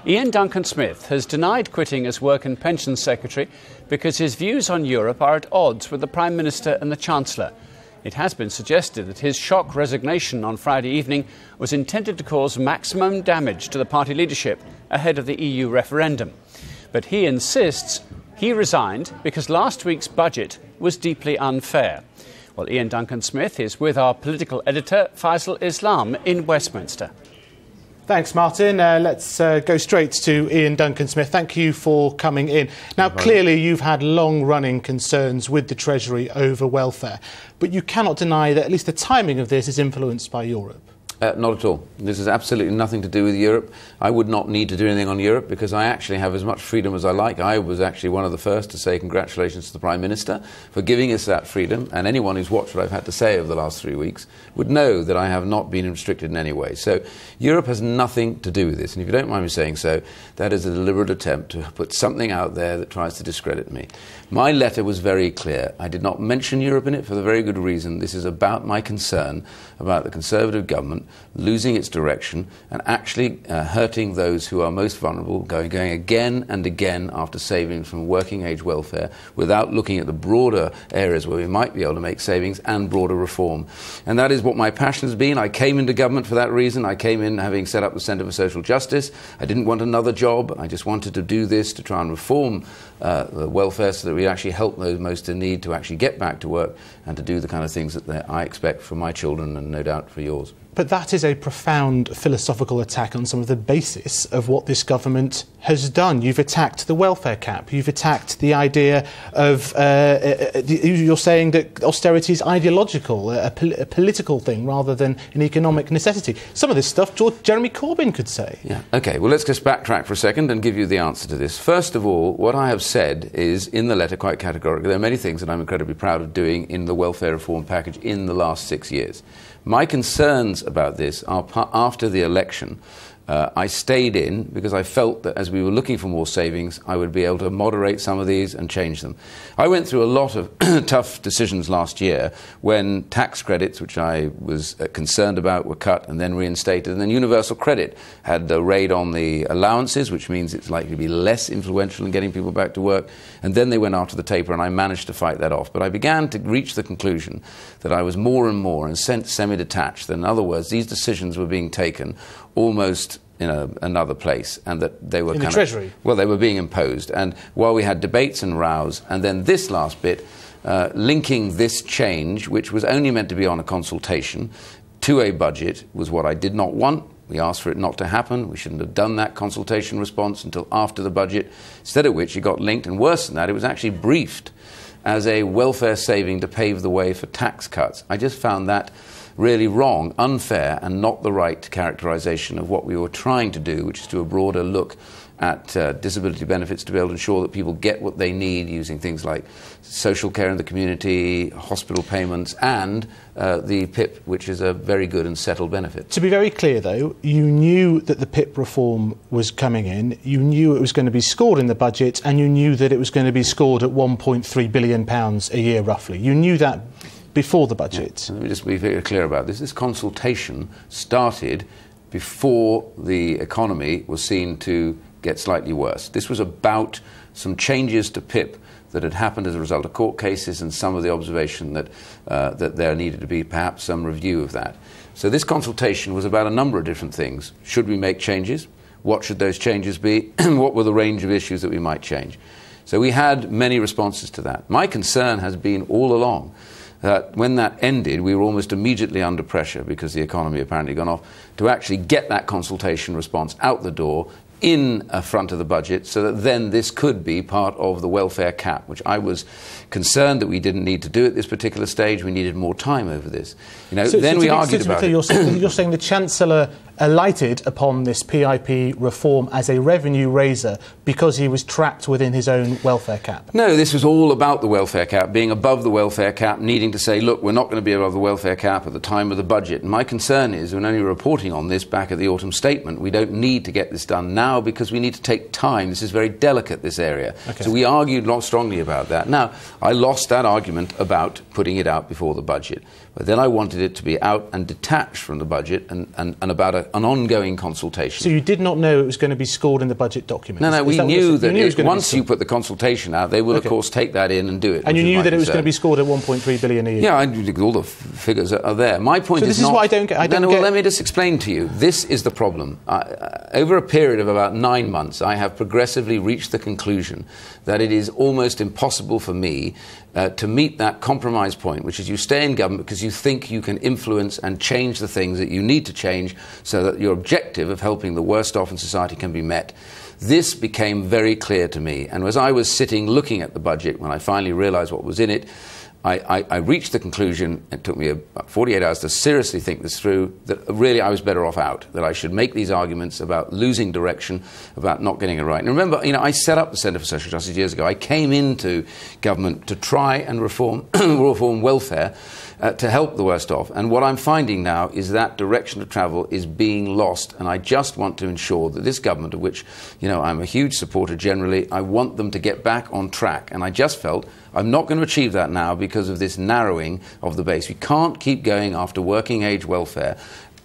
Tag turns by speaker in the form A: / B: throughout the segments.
A: Iain Duncan Smith has denied quitting as Work and Pensions Secretary because his views on Europe are at odds with the Prime Minister and the Chancellor. It has been suggested that his shock resignation on Friday evening was intended to cause maximum damage to the party leadership ahead of the EU referendum. But he insists he resigned because last week's budget was deeply unfair. Well, Iain Duncan Smith is with our political editor, Faisal Islam, in Westminster.
B: Thanks, Martin. Let's go straight to Iain Duncan Smith. Thank you for coming in. Now, clearly you've had long-running concerns with the Treasury over welfare, but you cannot deny that at least the timing of this is influenced by Europe.
C: Not at all. This has absolutely nothing to do with Europe. I would not need to do anything on Europe because I actually have as much freedom as I like. I was actually one of the first to say congratulations to the Prime Minister for giving us that freedom, and anyone who's watched what I've had to say over the last 3 weeks would know that I have not been restricted in any way. So Europe has nothing to do with this, and if you don't mind me saying so, that is a deliberate attempt to put something out there that tries to discredit me. My letter was very clear. I did not mention Europe in it for the very good reason this is about my concern about the Conservative government losing its direction and actually hurting those who are most vulnerable, going again and again after savings from working age welfare without looking at the broader areas where we might be able to make savings and broader reform. And that is what my passion has been. I came into government for that reason. I came in having set up the Centre for Social Justice. I didn't want another job. I just wanted to do this to try and reform the welfare so that we actually help those most in need to actually get back to work and to do the kind of things that I expect from my children and no doubt for yours.
B: But that is a profound philosophical attack on some of the basis of what this government has done. You've attacked the welfare cap. You've attacked the idea of... you're saying that austerity is ideological, a political thing rather than an economic necessity. Some of this stuff Jeremy Corbyn could say.
C: Yeah. OK, well, let's just backtrack for a second and give you the answer to this. First of all, what I have said is, in the letter, quite categorically, there are many things that I'm incredibly proud of doing in the welfare reform package in the last 6 years. My concerns about this are after the election. I stayed in because I felt that as we were looking for more savings, I would be able to moderate some of these and change them. I went through a lot of tough decisions last year when tax credits, which I was concerned about, were cut and then reinstated, and then universal credit had a raid on the allowances, which means it's likely to be less influential in getting people back to work, and then they went after the taper, and I managed to fight that off. But I began to reach the conclusion that I was more and more and semi-detached. In other words, these decisions were being taken almost in another place, and that they were
B: in the Treasury.
C: Well, they were being imposed. And while we had debates and rows, and then this last bit, linking this change, which was only meant to be on a consultation, to a budget, was what I did not want. We asked for it not to happen. We shouldn't have done that consultation response until after the budget, instead of which it got linked, and worse than that, it was actually briefed as a welfare saving to pave the way for tax cuts. I just found that really wrong, unfair, and not the right characterisation of what we were trying to do, which is to a broader look at disability benefits to be able to ensure that people get what they need using things like social care in the community, hospital payments, and the PIP, which is a very good and settled benefit.
B: To be very clear, though, you knew that the PIP reform was coming in, you knew it was going to be scored in the budget, and you knew that it was going to be scored at £1.3 billion a year, roughly. You knew that before the budget.
C: Yeah. Let me just be very clear about this. This consultation started before the economy was seen to get slightly worse. This was about some changes to PIP that had happened as a result of court cases and some of the observation that, that there needed to be perhaps some review of that. So this consultation was about a number of different things. Should we make changes? What should those changes be? What were the range of issues that we might change? So we had many responses to that. My concern has been all along that when that ended, we were almost immediately under pressure, because the economy apparently gone off, to actually get that consultation response out the door in front of the budget, so that then this could be part of the welfare cap, which I was concerned that we didn't need to do at this particular stage. We needed more time over this. You know, then we argued about it.
B: You're saying the Chancellor alighted upon this PIP reform as a revenue raiser because he was trapped within his own welfare cap?
C: No, this was all about the welfare cap, being above the welfare cap, needing to say, look, we're not going to be above the welfare cap at the time of the budget. And my concern is, when only reporting on this back at the autumn statement, we don't need to get this done now because we need to take time. This is very delicate, this area. Okay. So we argued strongly about that. Now, I lost that argument about putting it out before the budget. But then I wanted it to be out and detached from the budget and about an ongoing consultation.
B: So you did not know it was going to be scored in the budget document?
C: No, we knew that once you put the consultation out, they will, of course, take that in and do it.
B: And you knew that it was going to be scored at 1.3 billion a year?
C: Yeah, all the figures are there. My point is
B: this is what I don't get.
C: Well, let me just explain to you. This is the problem. Over a period of about 9 months, I have progressively reached the conclusion that it is almost impossible for me to meet that compromise point, which is you stay in government because you think you can influence and change the things that you need to change so that your objective of helping the worst off in society can be met. This became very clear to me, and as I was sitting looking at the budget, when I finally realised what was in it, I reached the conclusion, it took me about 48 hours to seriously think this through, that really I was better off out, that I should make these arguments about losing direction, about not getting it right. And remember, I set up the Centre for Social Justice years ago. I came into government to try and reform welfare to help the worst off. And what I'm finding now is that direction of travel is being lost. And I just want to ensure that this government, of which I'm a huge supporter generally, I want them to get back on track. And I just felt I'm not going to achieve that now because of this narrowing of the base. We can't keep going after working age welfare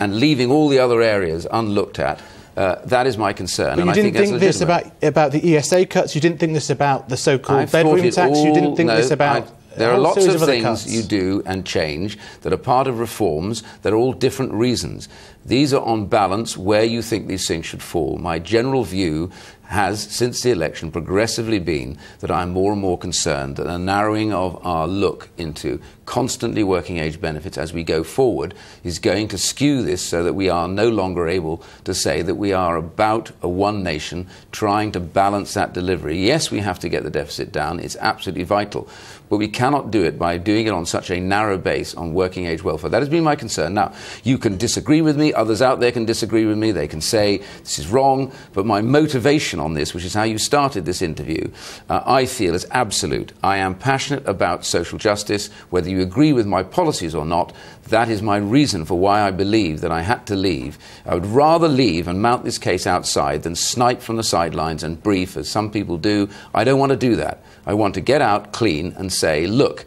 C: and leaving all the other areas unlooked at. That is my concern.
B: But you didn't think this about the ESA cuts? You didn't think this about the so-called bedroom tax? You didn't think this about...
C: There are lots of things you do and change that are part of reforms that are all different reasons. These are on balance where you think these things should fall. My general view has, since the election, progressively been that I'm more and more concerned that a narrowing of our look into constantly working age benefits as we go forward is going to skew this so that we are no longer able to say that we are about a one nation trying to balance that delivery. Yes, we have to get the deficit down. It's absolutely vital. But we cannot do it by doing it on such a narrow base on working age welfare. That has been my concern. Now, you can disagree with me. Others out there can disagree with me. They can say this is wrong. But my motivation on this, which is how you started this interview, I feel is absolute. I am passionate about social justice. Whether you agree with my policies or not, that is my reason for why I believe that I had to leave. I would rather leave and mount this case outside than snipe from the sidelines and brief, as some people do. I don't want to do that. I want to get out clean and say, look,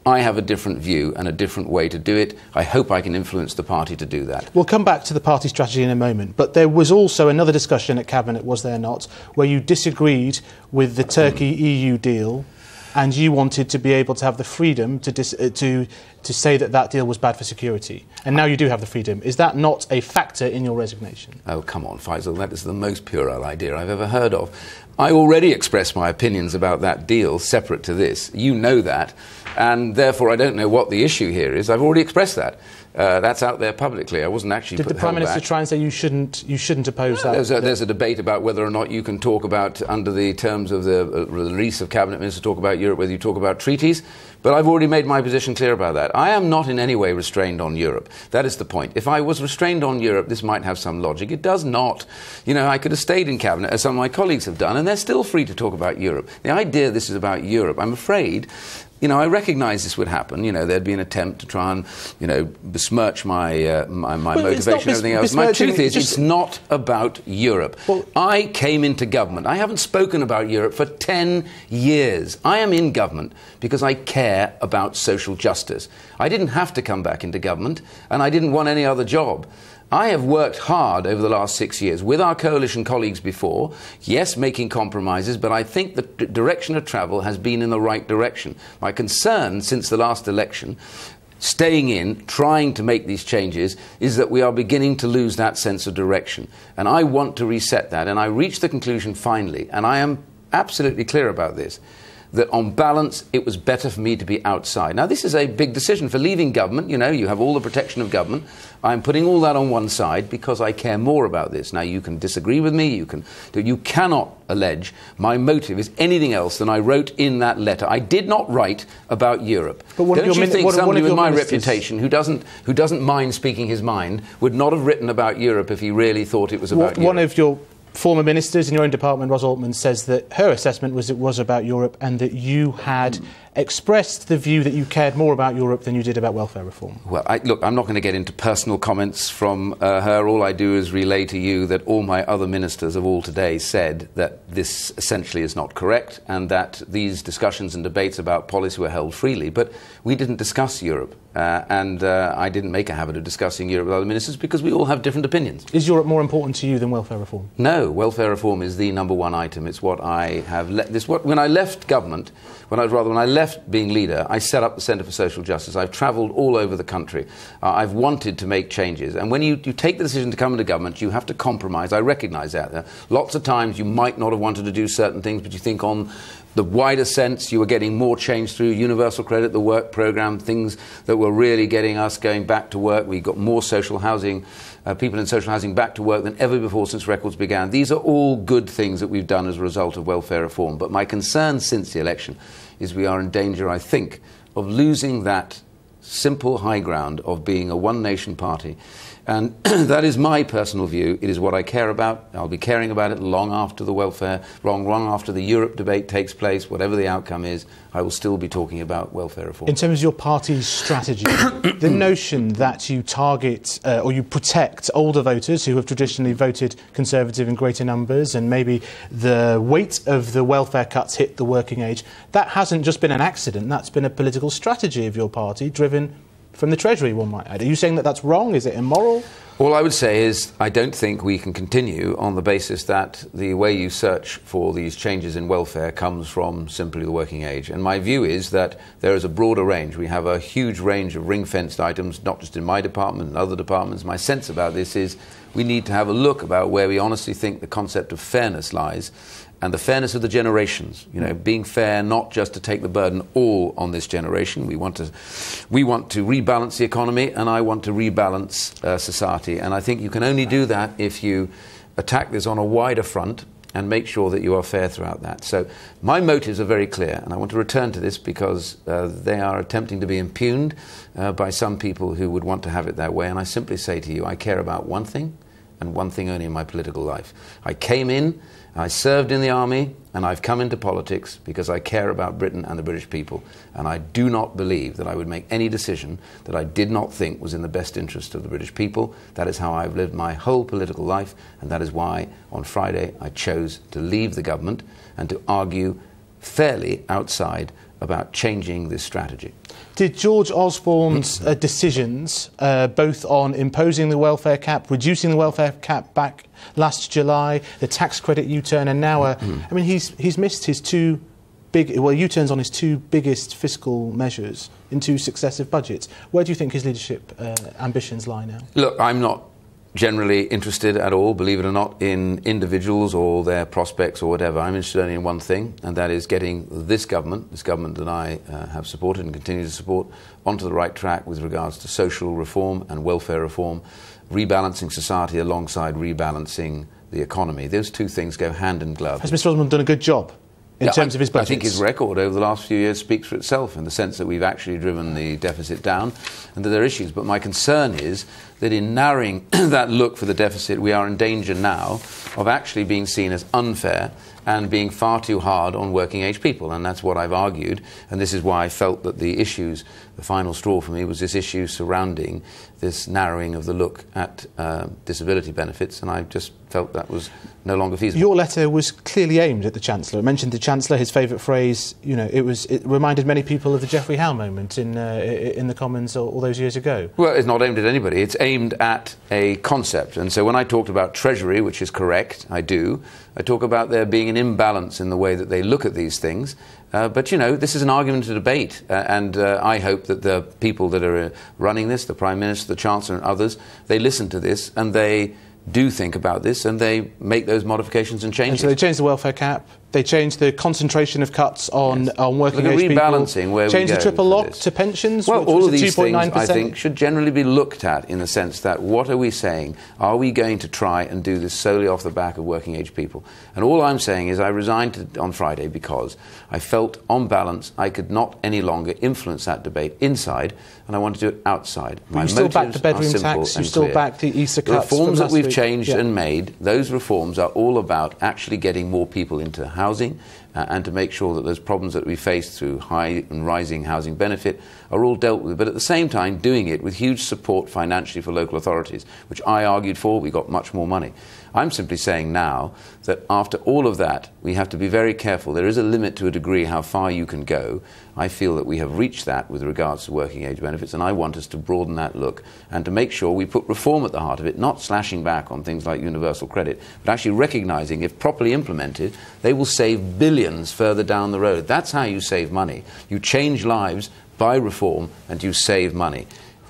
C: I have a different view and a different way to do it. I hope I can influence the party to do that.
B: We'll come back to the party strategy in a moment, but there was also another discussion at Cabinet, was there not, where you disagreed with the Turkey-EU deal and you wanted to be able to have the freedom to say that that deal was bad for security. And now you do have the freedom. Is that not a factor in your resignation?
C: Oh, come on, Faisal, that is the most puerile idea I've ever heard of. I already expressed my opinions about that deal separate to this. You know that. And therefore, I don't know what the issue here is. I've already expressed that. That's out there publicly. I wasn't actually.
B: Did the Prime Minister try and say you shouldn't oppose that?
C: There's a debate about whether or not you can talk about, under the terms of the release of Cabinet Ministers, talk about Europe, whether you talk about treaties. But I've already made my position clear about that. I am not in any way restrained on Europe. That is the point. If I was restrained on Europe, this might have some logic. It does not. I could have stayed in Cabinet, as some of my colleagues have done, and they're still free to talk about Europe. The idea this is about Europe, I'm afraid, I recognise this would happen. There'd be an attempt to try and, besmirch my motivation and everything else. My truth is, it's not about Europe. Well, I came into government. I haven't spoken about Europe for 10 years. I am in government because I care about social justice. I didn't have to come back into government, and I didn't want any other job. I have worked hard over the last 6 years with our coalition colleagues before, yes, making compromises, but I think the direction of travel has been in the right direction. My concern since the last election, staying in, trying to make these changes, is that we are beginning to lose that sense of direction. And I want to reset that. And I reached the conclusion finally, and I am absolutely clear about this, that on balance, it was better for me to be outside. Now, this is a big decision for leaving government. You have all the protection of government. I'm putting all that on one side because I care more about this. Now, you can disagree with me. You cannot allege my motive is anything else than I wrote in that letter. I did not write about Europe. But don't you think somebody with my reputation, who doesn't mind speaking his mind, would not have written about Europe if he really thought it was about Europe?
B: One of your former ministers in your own department, Ros Altman, says that her assessment was it was about Europe and that you had expressed the view that you cared more about Europe than you did about welfare reform.
C: Well, look, I'm not going to get into personal comments from her. All I do is relay to you that all my other ministers of all today said that this essentially is not correct and that these discussions and debates about policy were held freely. But we didn't discuss Europe. I didn't make a habit of discussing Europe with other ministers because we all have different opinions.
B: Is Europe more important to you than welfare reform?
C: No, welfare reform is the number one item. It's what I have... when I left government, when I left being leader, I set up the Centre for Social Justice. I've travelled all over the country. I've wanted to make changes. And when you take the decision to come into government, you have to compromise. I recognise that. Lots of times you might not have wanted to do certain things, but you think on the wider sense you were getting more change through universal credit, the work programme, things that were really getting us going back to work. We got more social housing, people in social housing back to work than ever before since records began. These are all good things that we've done as a result of welfare reform. But my concern since the election is we are in danger, I think, of losing that simple high ground of being a one-nation party. And that is my personal view. It is what I care about. I'll be caring about it long after the long after the Europe debate takes place. Whatever the outcome is, I will still be talking about welfare reform.
B: In terms of your party's strategy, the notion that you target or you protect older voters who have traditionally voted Conservative in greater numbers, and maybe the weight of the welfare cuts hit the working age, that hasn't just been an accident. That's been a political strategy of your party, driven from the Treasury, one might add. Are you saying that that's wrong? Is it immoral?
C: All I would say is I don't think we can continue on the basis that the way you search for these changes in welfare comes from simply the working age. And my view is that there is a broader range. We have a huge range of ring-fenced items, not just in my department and other departments. My sense about this is we need to have a look about where we honestly think the concept of fairness lies, and the fairness of the generations, being fair, not just to take the burden all on this generation. We want to rebalance the economy, and I want to rebalance society. And I think you can only do that if you attack this on a wider front and make sure that you are fair throughout that. So my motives are very clear, and I want to return to this because they are attempting to be impugned by some people who would want to have it that way. And I simply say to you, I care about one thing, and one thing only in my political life. I came in, I served in the army, and I've come into politics because I care about Britain and the British people. And I do not believe that I would make any decision that I did not think was in the best interest of the British people. That is how I've lived my whole political life, and that is why on Friday I chose to leave the government and to argue fairly outside about changing this strategy.
B: Did George Osborne's decisions, both on imposing the welfare cap, reducing the welfare cap back last July, the tax credit U-turn, and now, I mean, he's missed his two big, U-turns on his two biggest fiscal measures in two successive budgets. Where do you think his leadership ambitions lie now? Look,
C: I'm not generally interested at all, believe it or not, in individuals or their prospects or whatever. I'm interested only in one thing, and that is getting this government that I have supported and continue to support, onto the right track with regards to social reform and welfare reform, rebalancing society alongside rebalancing the economy. Those two things go hand in glove.
B: Has Mr. Osborne done a good job in terms of his budgets?
C: I think his record over the last few years speaks for itself, in the sense that we've actually driven the deficit down and that there are issues. But my concern is that in narrowing that look for the deficit, we are in danger now of actually being seen as unfair and being far too hard on working age people. And that's what I've argued. And this is why I felt that the final straw for me was this issue surrounding this narrowing of the look at disability benefits. And I just felt that was no longer feasible.
B: Your letter was clearly aimed at the Chancellor. It mentioned the Chancellor, his favourite phrase, it reminded many people of the Geoffrey Howe moment in the Commons all those years ago.
C: Well, it's not aimed at anybody. It's aimed at a concept. And so when I talked about Treasury, which is correct, I talk about there being an imbalance in the way that they look at these things. But, this is an argument to debate. And I hope that the people that are running this, the Prime Minister, the Chancellor and others, they listen to this and they do think about this and they make those modifications and changes.
B: And so they changed the welfare cap, they changed the concentration of cuts on working age people.
C: Rebalancing where
B: changed
C: we
B: the triple lock to pensions,
C: well,
B: which
C: all
B: was
C: of these things,
B: 2.9%.
C: I think, should generally be looked at in the sense that what are we saying? Are we going to try and do this solely off the back of working age people? And all I'm saying is I resigned on Friday because I felt, on balance, I could not any longer influence that debate inside, and I want to do it outside.
B: But you still back the bedroom tax, you still back the ESA cuts.
C: The reforms that we've changed and made, those reforms are all about actually getting more people into housing, and to make sure that those problems that we face through high and rising housing benefit are all dealt with, but at the same time doing it with huge support financially for local authorities, which I argued for. We got much more money. I'm simply saying now that after all of that, we have to be very careful. There is a limit to a degree how far you can go. I feel that we have reached that with regards to working age benefits, and I want us to broaden that look and to make sure we put reform at the heart of it, not slashing back on things like universal credit, but actually recognising if properly implemented, they will save billions further down the road. That's how you save money. You change lives by reform and you save money.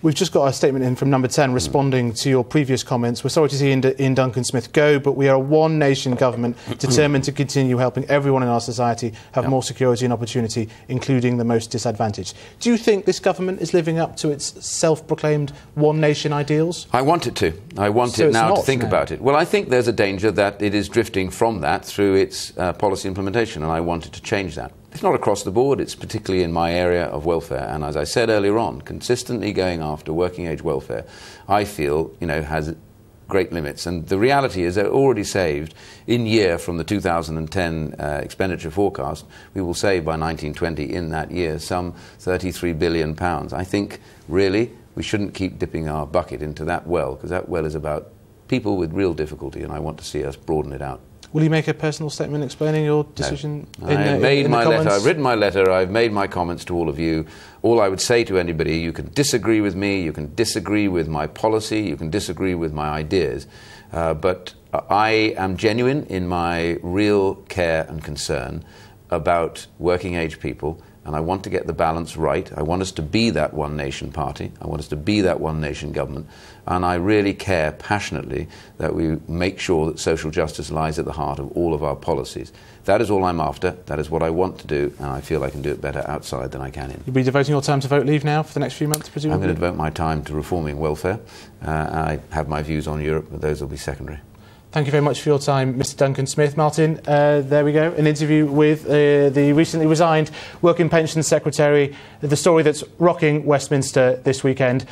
B: We've just got a statement in from Number 10 responding to your previous comments. We're sorry to see Iain Duncan Smith go, but we are a one-nation government determined to continue helping everyone in our society have more security and opportunity, including the most disadvantaged. Do you think this government is living up to its self-proclaimed one-nation ideals?
C: I want it to. I want it now to think about it. Well, I think there's a danger that it is drifting from that through its policy implementation, and I want it to change that. It's not across the board, it's particularly in my area of welfare. And as I said earlier on, consistently going after working age welfare, I feel, has great limits. And the reality is they're already saved in year from the 2010 expenditure forecast. We will save by 1920 in that year some £33 billion. I think, really, we shouldn't keep dipping our bucket into that well, because that well is about people with real difficulty, and I want to see us broaden it out.
B: Will you make a personal statement explaining your decision?
C: No. I've made my letter. I've written my letter. I've made my comments to all of you. All I would say to anybody, you can disagree with me, you can disagree with my policy, you can disagree with my ideas, but I am genuine in my real care and concern about working age people, and I want to get the balance right. I want us to be that one nation party. I want us to be that one nation government. And I really care passionately that we make sure that social justice lies at the heart of all of our policies. That is all I'm after. That is what I want to do. And I feel I can do it better outside than I can in.
B: You'll be devoting your time to vote leave now for the next few months, presumably?
C: I'm going to devote my time to reforming welfare. I have my views on Europe, but those will be secondary.
B: Thank you very much for your time, Mr. Duncan Smith. Martin, there we go, an interview with the recently resigned Work and Pensions Secretary, the story that's rocking Westminster this weekend.